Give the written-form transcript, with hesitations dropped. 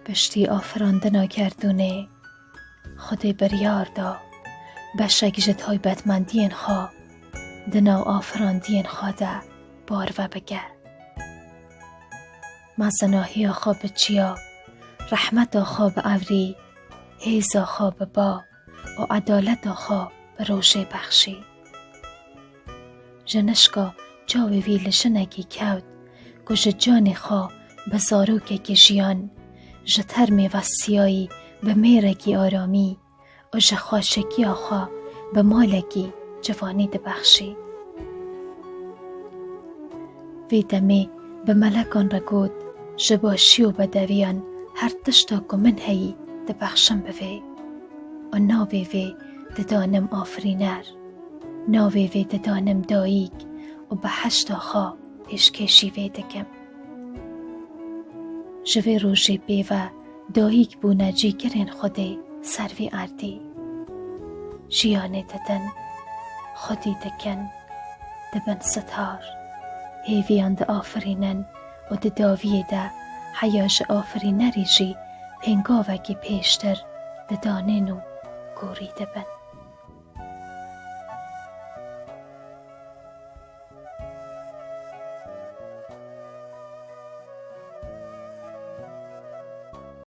پشتی آفراندنا گردونه خودی بریار دا بشک جت های بدمندین خوا دنا آفراندین خواده بار و بگه مزناهی آخوا بچیا رحمت آخوا به اوری حیز آخوا به با و عدالت آخوا به روشه بخشی جنشکا جاوی وی لشنگی کود گوش جان خوا به زاروکه که جیان جترمی و سیایی به میرگی آرامی و جخواشکی آخوا به مالگی جوانی ده بخشی وی دمی به ملکان را گود جباشی و بدویان هر تشتا که من هی ده بخشم بوی و ناوی وی ده دانم آفرینر ناوی وی ده دانم داییک و به هشت آخوا پیشکشی وی دکم جوی روژی بیوه داییک بونه جیگرین خودی سروی اردی جیانه ددن خودی دکن دبن ستار هیویان ده آفرینن و ده داویه ده حیاج آفرینری جی پنگاوگی پیشتر ده دانینو گوری دبن